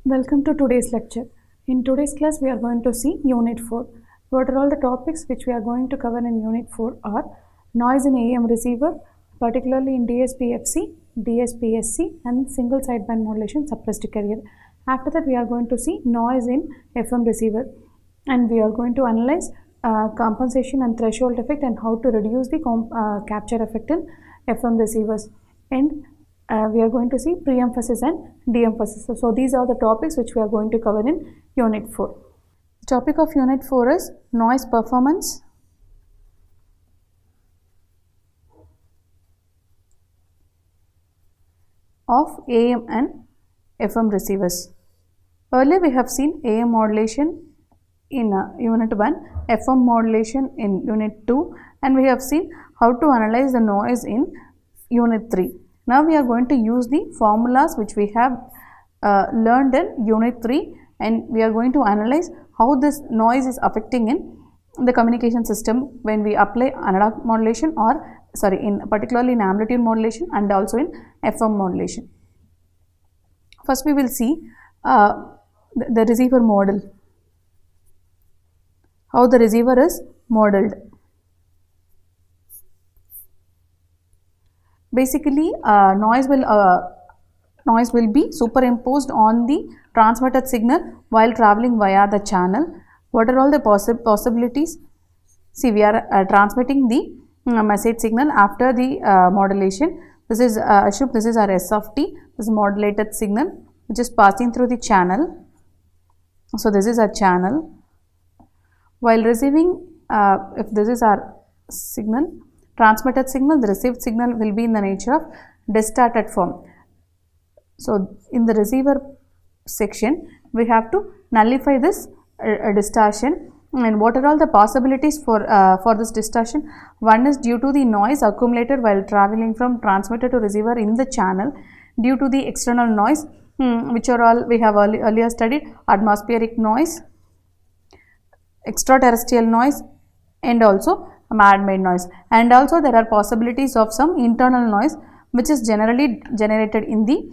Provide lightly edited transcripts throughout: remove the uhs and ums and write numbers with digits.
Welcome to today's lecture. In today's class, we are going to see Unit 4. What are all the topics which we are going to cover in Unit 4 are noise in AM receiver, particularly in DSP-FC, DSP-SC and single sideband modulation suppressed carrier. After that, we are going to see noise in FM receiver, and we are going to analyze compensation and threshold effect and how to reduce the capture effect in FM receivers. And we are going to see pre-emphasis and de-emphasis. So these are the topics which we are going to cover in Unit 4. The topic of Unit 4 is noise performance of AM and FM receivers. Earlier we have seen AM modulation in Unit 1, FM modulation in Unit 2, and we have seen how to analyze the noise in Unit 3. Now we are going to use the formulas which we have learned in Unit 3, and we are going to analyze how this noise is affecting in the communication system when we apply analog modulation particularly in amplitude modulation and also in FM modulation. First we will see the receiver model, how the receiver is modeled. Basically, noise will be superimposed on the transmitted signal while traveling via the channel. What are all the possibilities? See, we are transmitting the message signal after the modulation. This is this is our S of t. This is modulated signal which is passing through the channel. So this is a channel. While receiving, if this is our signal, transmitted signal, the received signal will be in the nature of distorted form. So in the receiver section, we have to nullify this distortion. And what are all the possibilities for this distortion? One is due to the noise accumulated while traveling from transmitter to receiver in the channel, due to the external noise, which are all we have earlier studied: atmospheric noise, extraterrestrial noise, and also man-made noise. And also there are possibilities of some internal noise which is generally generated in the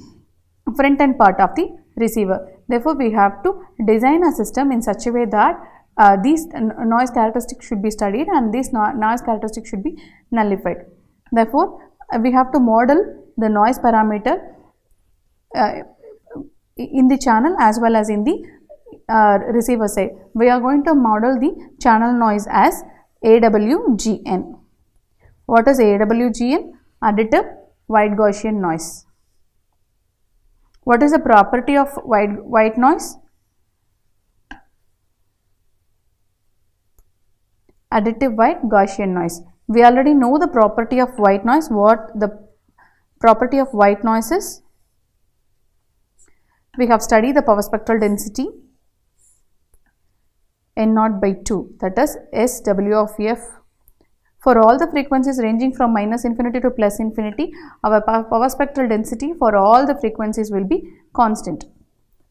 front end part of the receiver. Therefore, we have to design a system in such a way that these noise characteristics should be studied and these noise characteristics should be nullified. Therefore, we have to model the noise parameter in the channel as well as in the receiver side. We are going to model the channel noise as AWGN. What is AWGN? Additive white Gaussian noise. What is the property of white noise? Additive white Gaussian noise. We already know the property of white noise. What the property of white noise is? We have studied the power spectral density N0 by 2, that is SW of F. For all the frequencies ranging from minus infinity to plus infinity, our power spectral density for all the frequencies will be constant.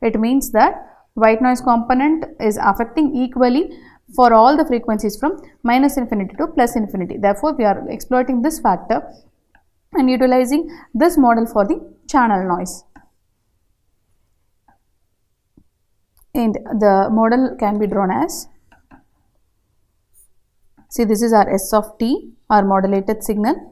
It means that white noise component is affecting equally for all the frequencies from minus infinity to plus infinity. Therefore, we are exploiting this factor and utilizing this model for the channel noise. And the model can be drawn as, see, this is our S of t, our modulated signal.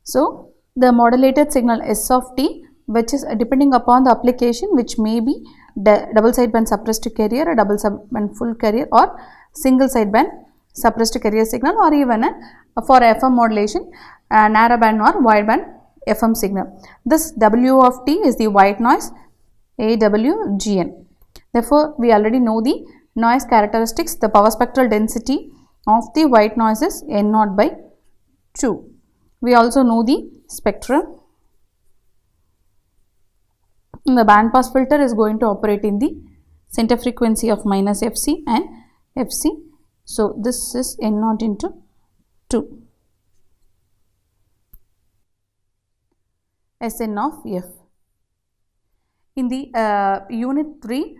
So the modulated signal S of t, which is depending upon the application, which may be double sideband suppressed carrier, a double sideband full carrier, or single sideband suppressed carrier signal, or even for FM modulation narrowband or wideband FM signal. This W of t is the white noise, AWGN. Therefore, we already know the noise characteristics. The power spectral density of the white noise is N0 by 2. We also know the spectrum. The band pass filter is going to operate in the center frequency of minus Fc and Fc. So this is N0 into 2. Sn of F. In the unit 3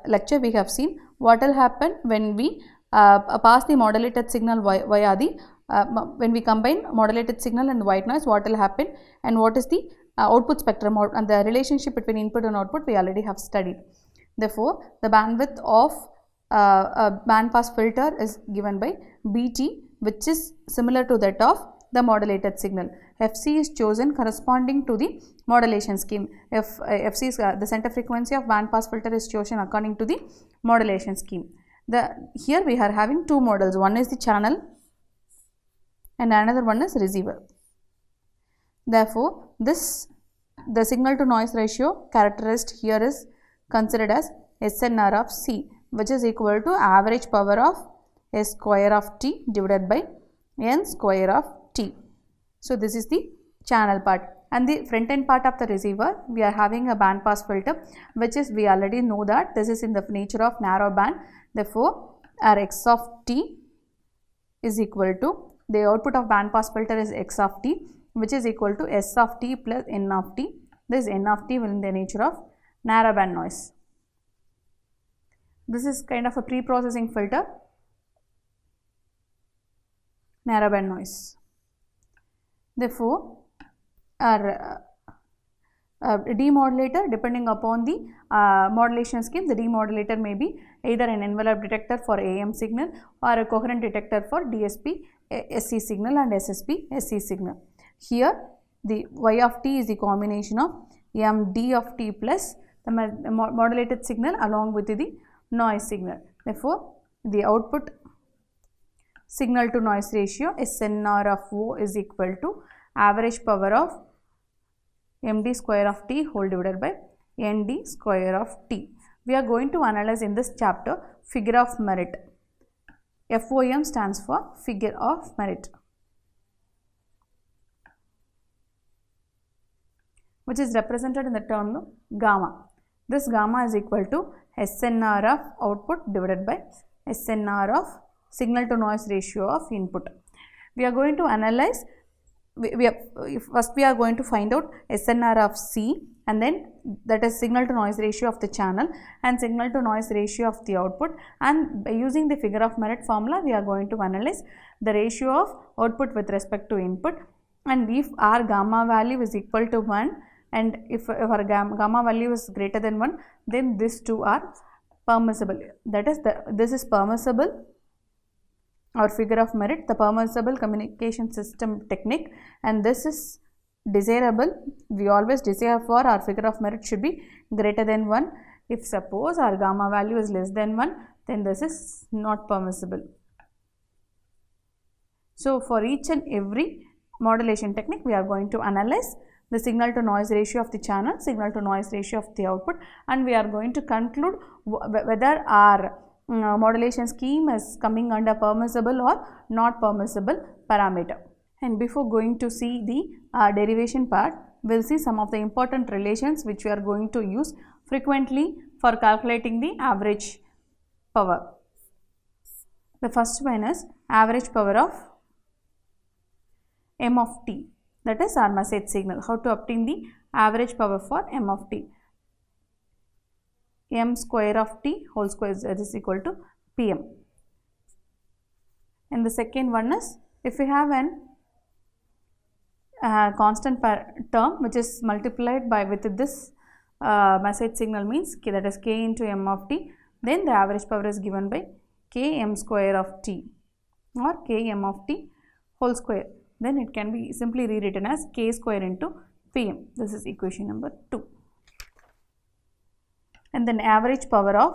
lecture, we have seen what will happen when we pass the modulated signal via the when we combine modulated signal and white noise, what will happen, and what is the output spectrum, and the relationship between input and output we already have studied. Therefore, the bandwidth of a band pass filter is given by Bt, which is similar to that of the modulated signal. Fc is chosen corresponding to the modulation scheme. If Fc is the center frequency of band pass filter is chosen according to the modulation scheme. Here we are having two models. One is the channel and another one is receiver. Therefore, the signal to noise ratio characteristic here is considered as SNR of C, which is equal to average power of S square of T divided by N square of T. So this is the channel part, and the front end part of the receiver, we are having a band pass filter, which is, we already know that this is in the nature of narrow band. Therefore, our X of T is equal to, the output of band pass filter is X of T, which is equal to S of T plus N of T. This N of T will in the nature of narrow band noise. This is kind of a pre-processing filter, narrow band noise. Therefore, our demodulator, depending upon the modulation scheme, the demodulator may be either an envelope detector for AM signal or a coherent detector for DSP SC signal and SSP SC signal. Here, the Y of T is the combination of MD of T plus the modulated signal along with the noise signal. Therefore, the output signal to noise ratio SNR of O is equal to average power of MD square of T whole divided by ND square of T. We are going to analyze in this chapter figure of merit. FOM stands for figure of merit, which is represented in the term gamma. This gamma is equal to SNR of output divided by SNR of signal to noise ratio of input. We are going to analyze, first we are going to find out SNR of C, and then that is signal to noise ratio of the channel and signal to noise ratio of the output, and by using the figure of merit formula we are going to analyze the ratio of output with respect to input, and if our gamma value is equal to 1 and if our gamma value is greater than 1, then these two are permissible. That is, this is permissible, or figure of merit, the permissible communication system technique, and this is desirable. We always desire for our figure of merit should be greater than 1. If suppose our gamma value is less than 1, then this is not permissible. So for each and every modulation technique, we are going to analyze the signal to noise ratio of the channel, signal to noise ratio of the output, and we are going to conclude whether our modulation scheme is coming under permissible or not permissible parameter. And before going to see the derivation part, we will see some of the important relations which we are going to use frequently for calculating the average power. The first one is average power of M of T, that is our message signal. How to obtain the average power for M of T? M square of T whole square is equal to Pm. And the second one is, if we have an constant term which is multiplied by with this message signal, means K, that is K into M of T, then the average power is given by K M square of T or K M of T whole square. Then it can be simply rewritten as K square into Pm. This is equation number 2. And then average power of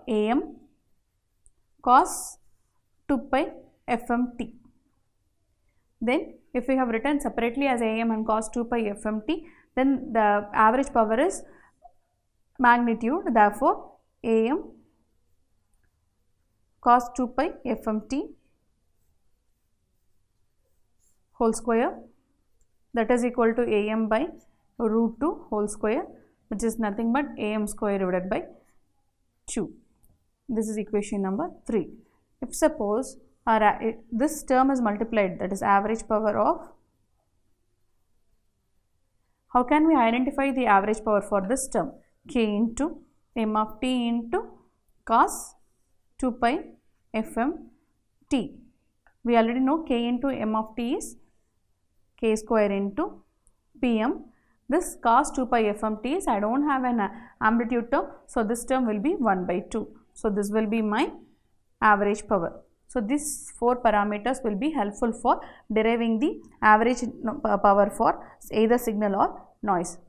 AM cos 2 pi FMT. Then if we have written separately as AM and cos 2 pi FMT, then the average power is magnitude. Therefore, AM cos 2 pi fmt whole square, that is equal to AM by root 2 whole square, which is nothing but AM square divided by 2. This is equation number 3. If suppose this term is multiplied, that is average power of, how can we identify the average power for this term? K into M of t into cos 2 pi fm t. We already know K into M of t is K square into Pm. This cos 2 pi fm t is, I don't have an amplitude term, so this term will be 1 by 2. So this will be my average power. So these 4 parameters will be helpful for deriving the average power for either signal or noise.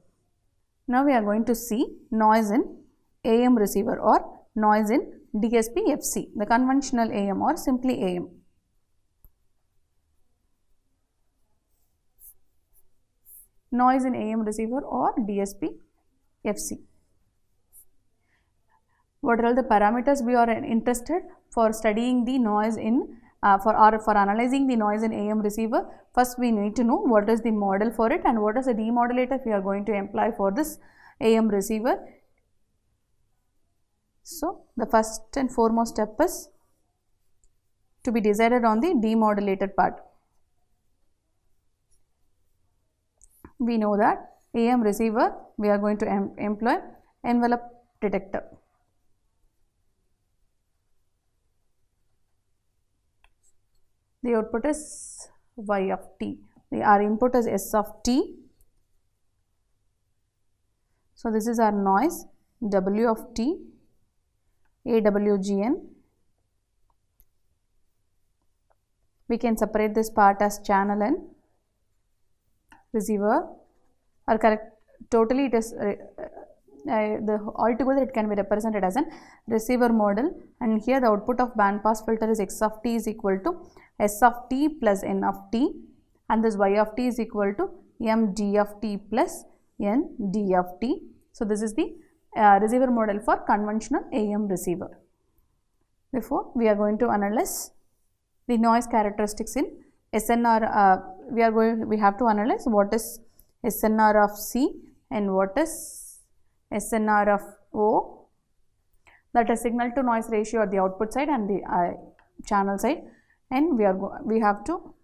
Now we are going to see noise in AM receiver or noise in DSP FC, the conventional AM or simply AM. Noise in AM receiver or DSP FC. What are all the parameters we are interested for studying the noise in for analyzing the noise in AM receiver? First we need to know what is the model for it and what is the demodulator we are going to employ for this AM receiver. So the first and foremost step is to be decided on the demodulated part. We know that AM receiver we are going to employ envelope detector. The output is Y of t. Our input is S of t. So this is our noise W of t, AWGN. We can separate this part as channel and receiver, or correct, totally it is altogether it can be represented as an receiver model, and here the output of band pass filter is X of t is equal to S of t plus N of t, and this Y of t is equal to M d of t plus N d of t. So this is the receiver model for conventional AM receiver. Therefore we are going to analyze the noise characteristics in SNR. We have to analyze what is SNR of C and what is SNR of O, that is signal to noise ratio at the output side and the channel side, and we have to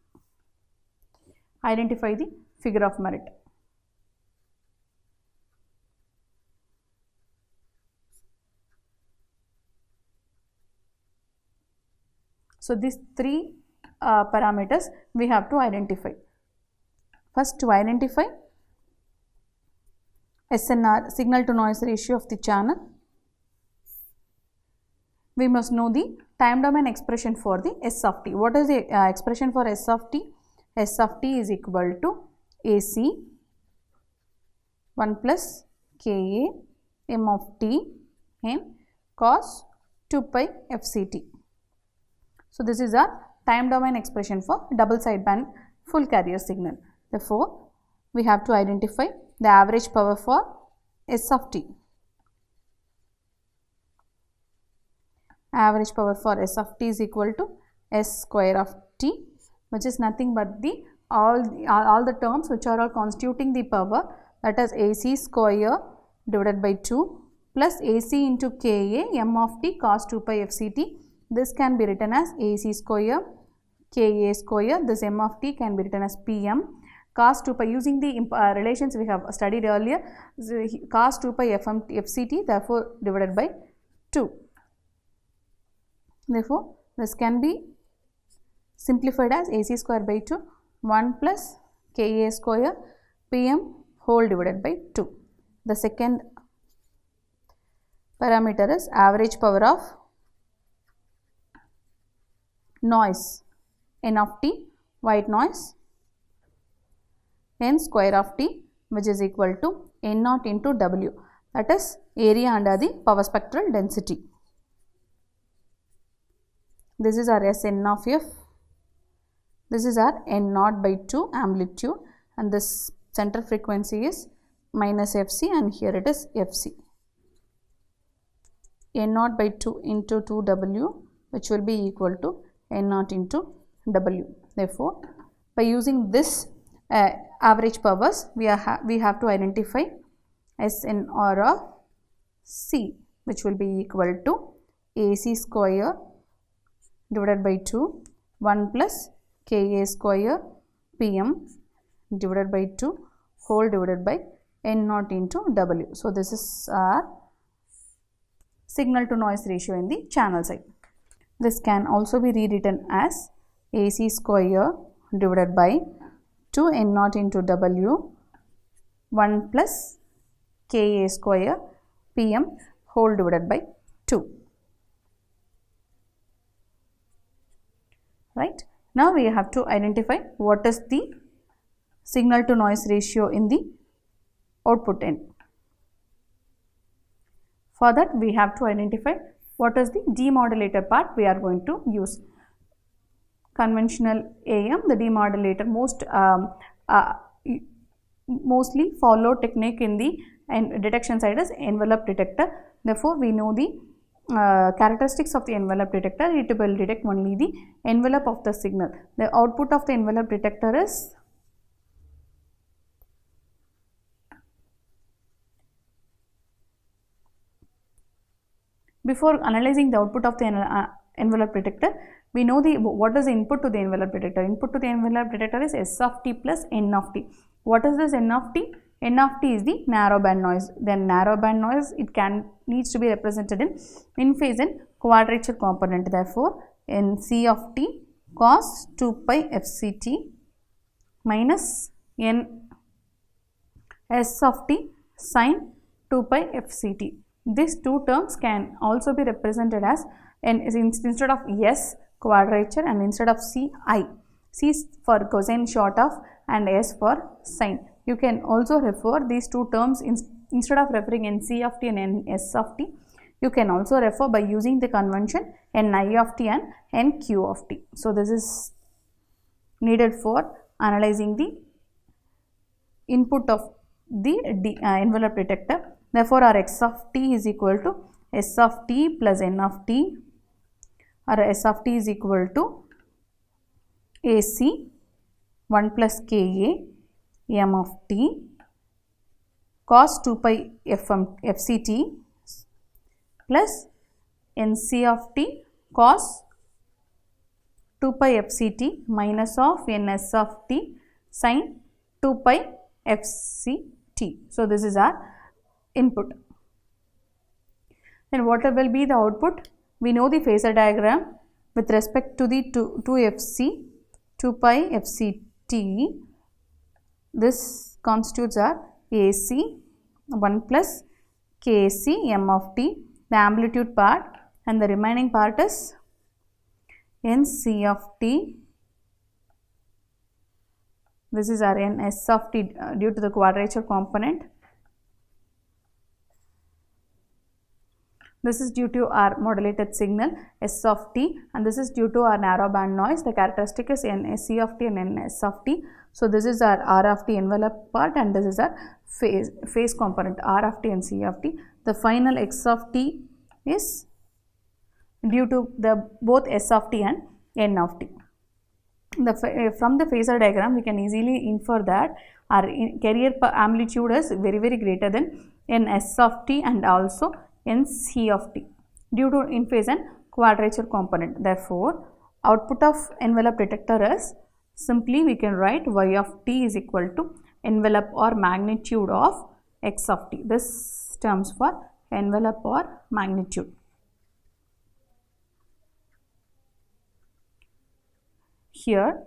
identify the figure of merit. So these 3 parameters we have to identify. First, to identify SNR, signal to noise ratio of the channel, we must know the time domain expression for the S of t. What is the expression for S of t? S of t is equal to AC 1 plus Ka M of t in cos 2 pi FCT. So this is our time domain expression for double sideband full carrier signal. Therefore, we have to identify the average power for S of t. Average power for S of t is equal to S square of t, which is nothing but the all the terms which are all constituting the power, that is AC square divided by 2 plus AC into Ka M of t cos 2 pi FCT. This can be written as AC square Ka square. This M of t can be written as Pm cos 2 pi, using the relations we have studied earlier, cos 2 pi FCT, therefore divided by 2. Therefore, this can be simplified as AC square by 2 1 plus Ka square Pm whole divided by 2. The second parameter is average power of noise N of t, white noise, N square of t, which is equal to N naught into W, that is area under the power spectral density. This is our Sn of f, this is our N naught by 2 amplitude, and this center frequency is minus Fc, and here it is Fc. n0 by 2 into 2w, which will be equal to n0 into w. Therefore, by using this average powers, we have to identify SNR of C, which will be equal to AC square divided by 2, 1 plus Ka square Pm divided by 2 whole divided by N0 into W. So, this is our signal to noise ratio in the channel side. This can also be rewritten as AC square divided by 2 N0 into W 1 plus Ka square Pm whole divided by 2. Right. Now, we have to identify what is the signal to noise ratio in the output end. For that, we have to identify what is the demodulator part we are going to use. Conventional AM, the demodulator mostly follow technique in the detection side is envelope detector. Therefore, we know the characteristics of the envelope detector. It will detect only the envelope of the signal. The output of the envelope detector is before analyzing the output of the envelope detector, we know what is the input to the envelope detector. Input to the envelope detector is S of t plus N of t. What is this N of t? N of t is the narrowband noise. Then narrowband noise, it needs to be represented in phase and quadrature component. Therefore, NC of t cos 2 pi fct minus N S of t sin 2 pi fct. These two terms can also be represented as instead of S quadrature and instead of C I. C for cosine short of and S for sine. You can also refer these two terms instead of referring NC of t and NS of t. You can also refer by using the convention NI of t and NQ of t. So, this is needed for analyzing the input of the envelope detector. Therefore, our X of t is equal to S of t plus N of t, or S of t is equal to AC 1 plus Ka M of t cos 2 pi fct plus NC of t cos 2 pi fct minus of Ns of t sin 2 pi fct. So, this is our input. Then what will be the output? We know the phasor diagram with respect to the 2fc 2 pi fct. This constitutes our AC 1 plus Kc M of t, the amplitude part, and the remaining part is Nc of t. This is our Ns of t due to the quadrature component. This is due to our modulated signal S of t, and this is due to our narrow band noise. The characteristic is NC of t and Ns of t. So, this is our R of t envelope part, and this is our phase component R of t and C of t. The final X of t is due to the both S of t and N of t. From the phasor diagram, we can easily infer that our carrier amplitude is very greater than Ns of t and also Nc of t due to in phase and quadrature component. Therefore, output of envelope detector is simply we can write Y of t is equal to envelope or magnitude of X of t. This stands for envelope or magnitude. Here,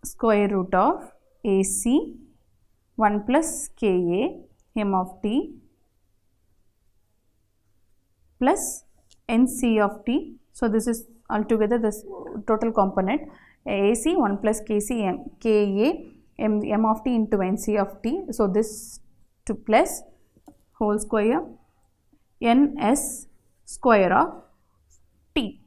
square root of AC 1 plus Ka M of t plus Nc of t. So, this is altogether this total component AC 1 plus Kc M, Ka M of t into Nc of t. So, this to plus whole square Ns square of t.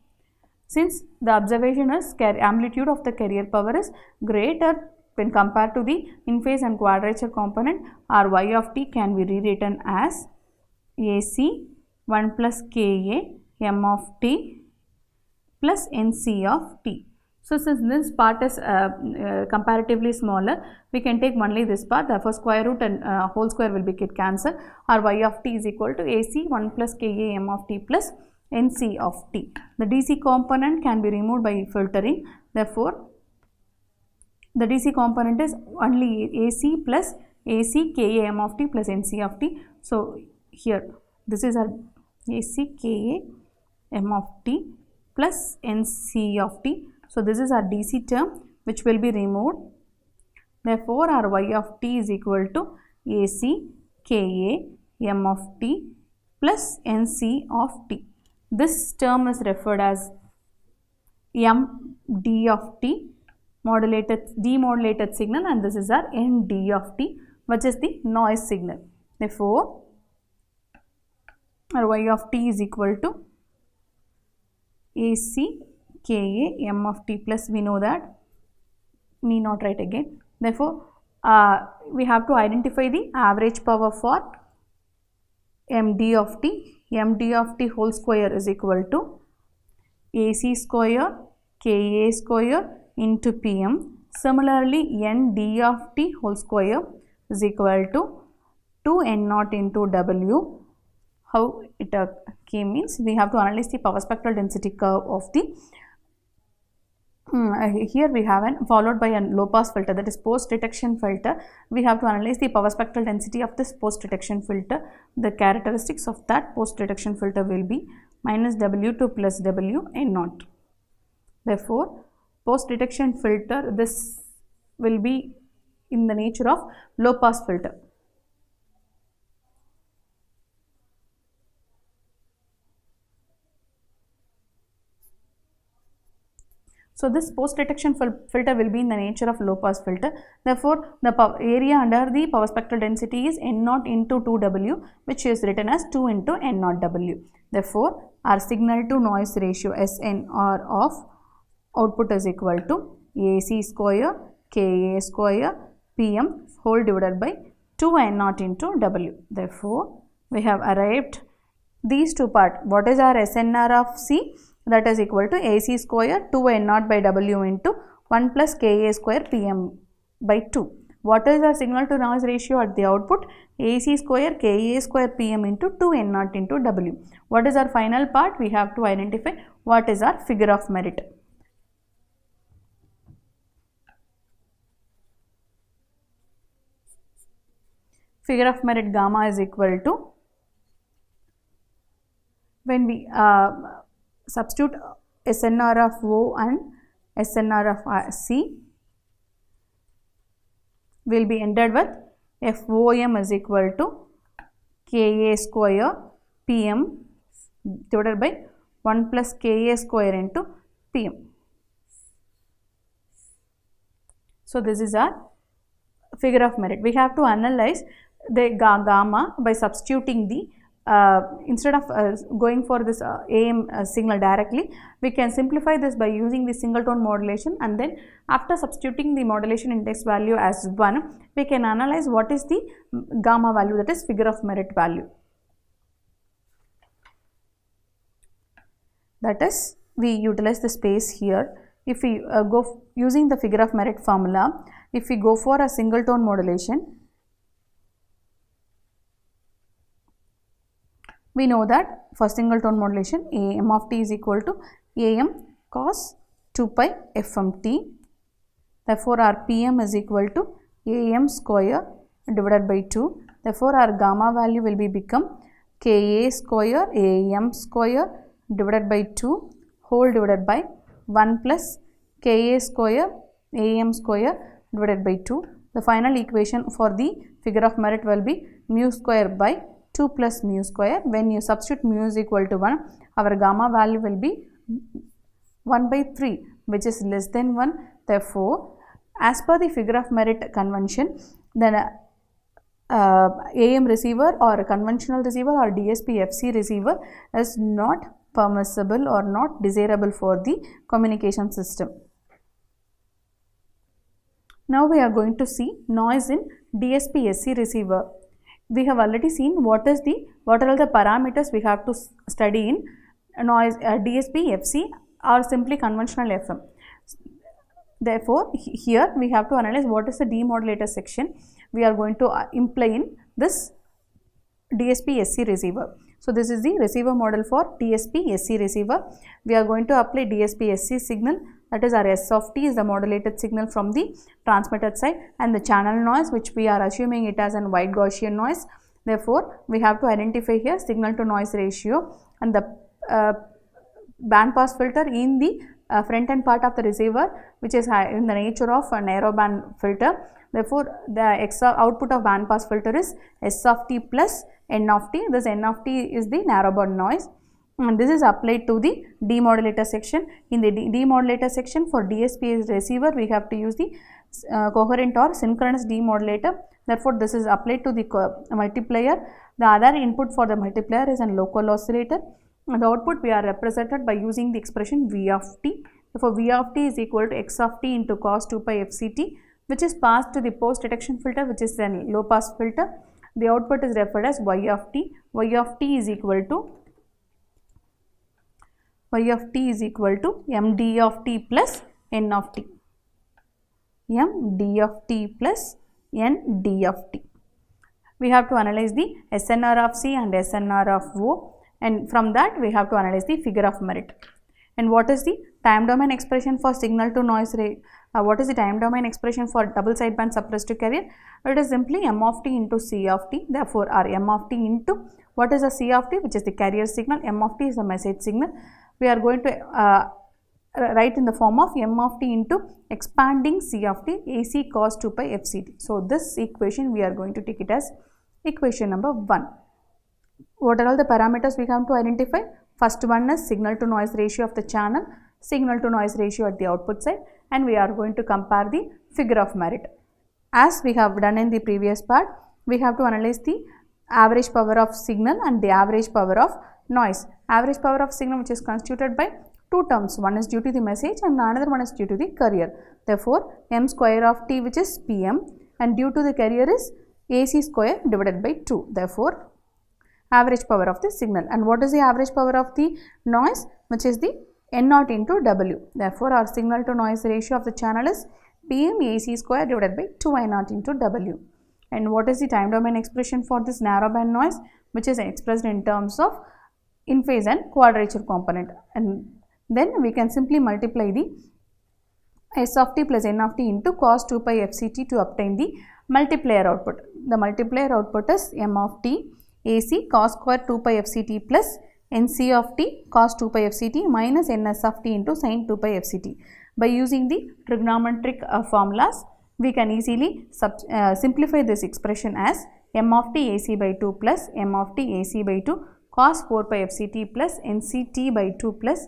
Since the observation is amplitude of the carrier power is greater when compared to the in phase and quadrature component, our Y of t can be rewritten as AC 1 plus Ka m of t plus Nc of t. So since this part is comparatively smaller, we can take only this part, therefore square root and whole square will be get cancelled. Our y of t is equal to AC 1 plus Ka m of t plus Nc of t. The DC component can be removed by filtering, therefore the DC component is only AC plus AC Ka m of t plus Nc of t. So here this is our AC Ka m of t plus Nc of t. So this is our DC term which will be removed. Therefore our y of t is equal to AC Ka m of t plus Nc of t. This term is referred as md of t, demodulated signal, and this is our nd of t, which is the noise signal. Therefore our y of t is equal to AC Ka m of t plus, we know that, need not write again. Therefore we have to identify the average power for md of t. Md of t whole square is equal to AC square Ka square into Pm. Similarly Nd of t whole square is equal to 2N0 into W. How it came means, we have to analyze the power spectral density curve of the here we have an followed by a low pass filter, that is post detection filter. We have to analyze the power spectral density of this post detection filter. The characteristics of that post detection filter will be minus W2 plus Wn0. Therefore post detection filter, this will be in the nature of low pass filter. So this post detection filter will be in the nature of low pass filter. Therefore the area under the power spectral density is N0 into 2W, which is written as 2 into N0W. Therefore our signal to noise ratio SNR of output is equal to AC square Ka square Pm whole divided by 2N0 into W. Therefore we have arrived these two parts. What is our SNR of C? That is equal to AC square 2N0 by W into 1 plus Ka square Pm by 2. What is our signal to noise ratio at the output? AC square Ka square Pm into 2N0 into W. What is our final part? We have to identify what is our figure of merit. Figure of merit gamma is equal to, when we substitute SNR of O and SNR of C, will be ended with FOM is equal to Ka square Pm divided by 1 plus Ka square into Pm. So this is our figure of merit. We have to analyze the gamma by substituting the instead of going for this AM signal directly, we can simplify this by using the single tone modulation, and then after substituting the modulation index value as 1, we can analyze what is the gamma value, that is figure of merit value. That is, we utilize the space here. If we go using the figure of merit formula, if we go for a single tone modulation, we know that for single tone modulation AM of t is equal to AM cos 2 pi FMT. Therefore our PM is equal to AM square divided by 2. Therefore our gamma value will be become Ka square AM square divided by 2 whole divided by 1 plus Ka square AM square divided by 2. The final equation for the figure of merit will be mu square by 2 plus mu square. When you substitute mu is equal to 1, our gamma value will be 1 by 3, which is less than 1. Therefore, as per the figure of merit convention, then AM receiver or conventional receiver or DSP FC receiver is not permissible or not desirable for the communication system. Now we are going to see noise in DSP SC receiver. we have already seen what are all the parameters we have to study in noise DSP, FC or simply conventional FM. Therefore, here we have to analyze what is the demodulator section we are going to imply in this DSP SC receiver. So, this is the receiver model for DSP SC receiver. We are going to apply DSP SC signal, that is our S of T is the modulated signal from the transmitted side, and the channel noise which we are assuming it as a white Gaussian noise. Therefore, we have to identify here signal to noise ratio and the band pass filter in the front end part of the receiver, which is in the nature of a narrow band filter. Therefore, the output of band pass filter is S of T plus N of T. This N of T is the narrow band noise, and this is applied to the demodulator section. In the demodulator section for DSP receiver, we have to use the coherent or synchronous demodulator. Therefore, this is applied to the multiplier. The other input for the multiplier is a local oscillator, and the output we are represented by using the expression V of T. Therefore, V of T is equal to X of T into cos 2 pi FCT, which is passed to the post detection filter, which is a low pass filter. The output is referred as Y of T. Y of T is equal to MD of T plus N of T. MD of T plus ND of T. We have to analyze the SNR of C and SNR of O, and from that we have to analyze the figure of merit. And what is the time domain expression for signal to noise what is the time domain expression for double sideband suppressed carrier? It is simply M of T into C of T. Therefore, our M of T into what is the C of T, which is the carrier signal, M of T is the message signal. We are going to write in the form of M of T into expanding C of T AC cos 2 pi FCT. So, this equation we are going to take it as equation number 1. What are all the parameters we have to identify? First one is signal to noise ratio of the channel, signal to noise ratio at the output side, and we are going to compare the figure of merit. As we have done in the previous part, we have to analyze the average power of signal and the average power of noise. Average power of signal, which is constituted by two terms, one is due to the message and another one is due to the carrier. Therefore, M square of T, which is PM, and due to the carrier is AC square divided by 2. Therefore, average power of the signal. And what is the average power of the noise, which is the N naught into W. Therefore, our signal to noise ratio of the channel is PM AC square divided by 2 I naught into W. And what is the time domain expression for this narrow band noise, which is expressed in terms of in phase and quadrature component. And then we can simply multiply the S of T plus N of T into cos 2 pi FCT to obtain the multiplier output. The multiplier output is M of T AC cos square 2 pi FCT plus NC of T cos 2 pi FCT minus NS of T into sin 2 pi FCT. By using the trigonometric formulas, we can easily simplify this expression as M of T AC by 2 plus M of T AC by 2 cos 4 pi FCT plus NCT by 2 plus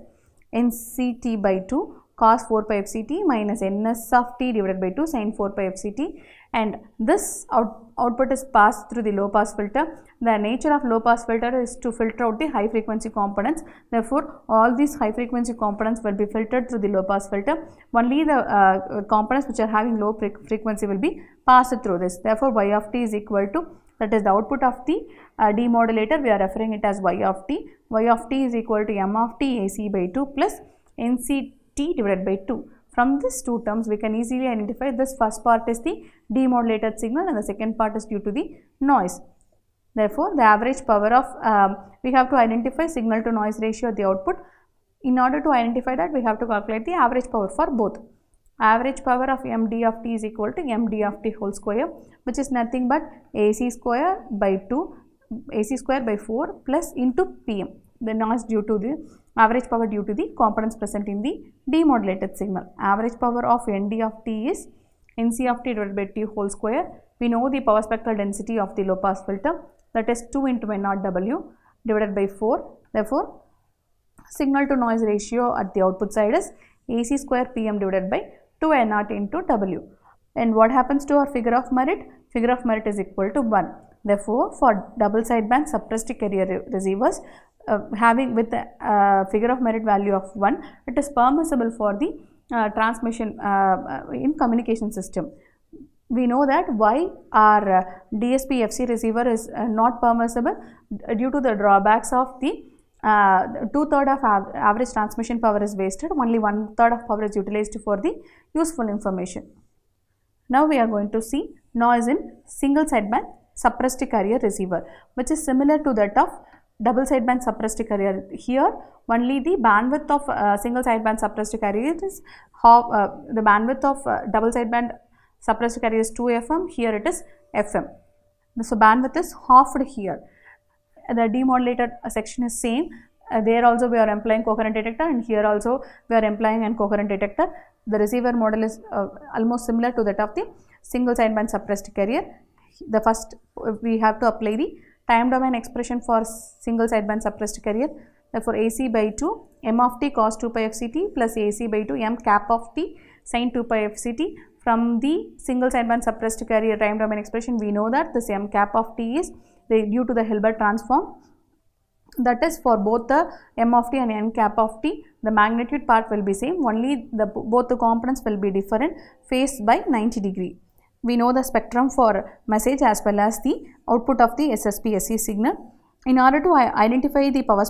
NCT by 2 cos 4 pi FCT minus NS of T divided by 2 sin 4 pi FCT, and this output is passed through the low pass filter. The nature of low pass filter is to filter out the high frequency components. Therefore, all these high frequency components will be filtered through the low pass filter. Only the components which are having low frequency will be passed through this. Therefore, Y of T is equal to, that is the output of the demodulator, we are referring it as Y of T. Y of T is equal to M of T AC by 2 plus NCT divided by 2. From these two terms, we can easily identify this first part is the demodulated signal and the second part is due to the noise. Therefore, the average power of, we have to identify signal to noise ratio at the output. In order to identify that, we have to calculate the average power for both. Average power of MD of T is equal to MD of T whole square, which is nothing but AC square by 2, AC square by 4 plus into PM. The noise due to the average power due to the components present in the demodulated signal. Average power of ND of T is NC of T divided by T whole square. We know the power spectral density of the low pass filter, that is 2 into N naught W divided by 4. Therefore, signal to noise ratio at the output side is AC square PM divided by 2 N naught into W. And what happens to our figure of merit? Figure of merit is equal to 1. Therefore, for double sideband suppressed carrier receivers having with the figure of merit value of 1, it is permissible for the transmission in communication system. we know that why our DSP-FC receiver is not permissible due to the drawbacks of the 2/3 of average transmission power is wasted, only 1/3 of power is utilized for the useful information. Now we are going to see noise in single sideband suppressed carrier receiver, which is similar to that of double sideband suppressed carrier. Here only the bandwidth of single sideband suppressed carrier is the bandwidth of double sideband suppressed carrier is 2 FM, here it is FM. So bandwidth is halved here. The demodulated section is same. There also we are employing coherent detector, and here also we are employing an coherent detector. The receiver model is almost similar to that of the single sideband suppressed carrier. The first we have to apply the time domain expression for single sideband suppressed carrier. Therefore, AC by 2 m of t cos 2 pi fct plus AC by 2 m cap of t sin 2 pi fct. From the single sideband suppressed carrier time domain expression, we know that this m cap of t is due to the Hilbert transform. That is, for both the m of t and n cap of t, the magnitude part will be same, only both the components will be different, phased by 90 degree. We know the spectrum for message as well as the output of the SSPSC signal. In order to identify the power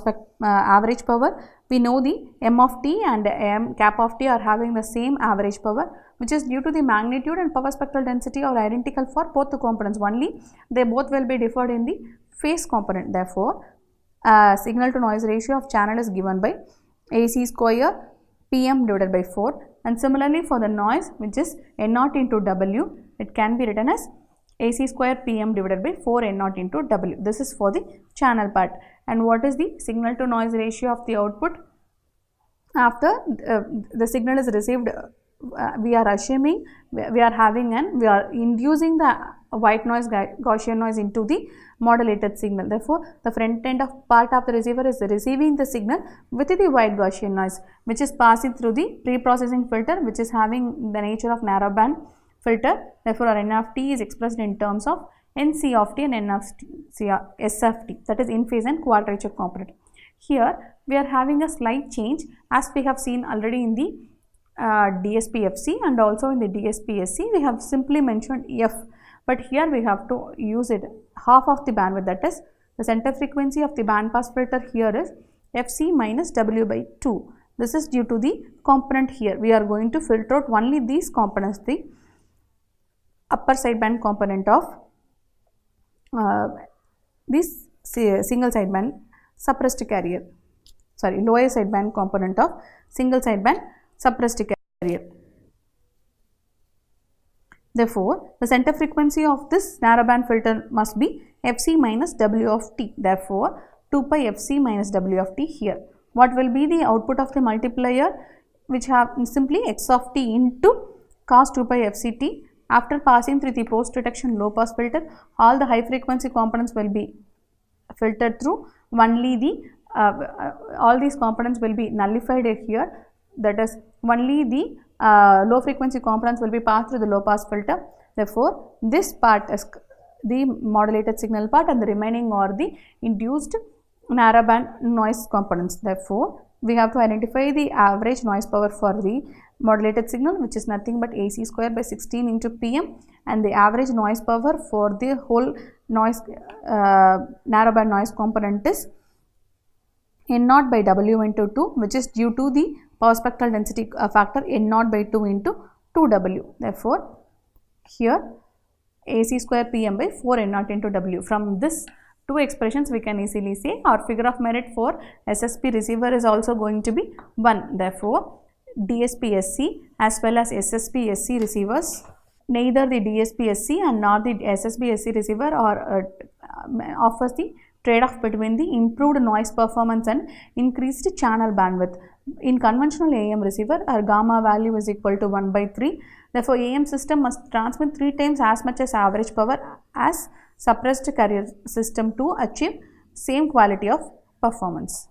average power, we know the m of t and m cap of t are having the same average power, which is due to the magnitude and power spectral density are identical for both the components, only they both will be differed in the phase component. Therefore, signal to noise ratio of channel is given by AC square PM divided by 4, and similarly for the noise, which is N0 into W, it can be written as AC square PM divided by 4 N0 into W. This is for the channel part. And what is the signal to noise ratio of the output? After the signal is received, we are assuming we are inducing the white noise Gaussian noise into the modulated signal. Therefore, the front end of part of the receiver is receiving the signal with the white Gaussian noise, which is passing through the pre-processing filter, which is having the nature of narrowband filter. Therefore, our N of t is expressed in terms of NC of t and N of S of t, that is in phase and quadrature component. Here we are having a slight change, as we have seen already in the DSP-FC and also in the DSP-SC. We have simply mentioned F, but here we have to use it half of the bandwidth, that is the center frequency of the band pass filter here is Fc minus W by 2. This is due to the component here. We are going to filter out only these components, the upper sideband component of this single sideband suppressed carrier, lower sideband component of single sideband suppressed carrier. Therefore, the center frequency of this narrowband filter must be Fc minus W of t. Therefore, 2 pi Fc minus W of t here. What will be the output of the multiplier, which have simply x of t into cos 2 pi Fct. After passing through the post detection low pass filter, all the high frequency components will be filtered through. Only the all these components will be nullified here. That is, only the low frequency components will be passed through the low pass filter. Therefore, this part is the modulated signal part, and the remaining are the induced narrowband noise components. Therefore, we have to identify the average noise power for the modulated signal, which is nothing but AC square by 16 into PM, and the average noise power for the whole noise narrowband noise component is N0 by W into 2, which is due to the power spectral density factor N0 by 2 into 2W. Therefore, here AC square PM by 4 N0 into W. From this two expressions, we can easily say our figure of merit for SSP receiver is also going to be 1. Therefore, DSP-SC as well as SSP-SC receivers, neither the DSP-SC and nor the SSP-SC receiver offers the trade-off between the improved noise performance and increased channel bandwidth. In conventional AM receiver, our gamma value is equal to 1 by 3. Therefore, AM system must transmit 3 times as much as average power as suppressed carrier system to achieve same quality of performance.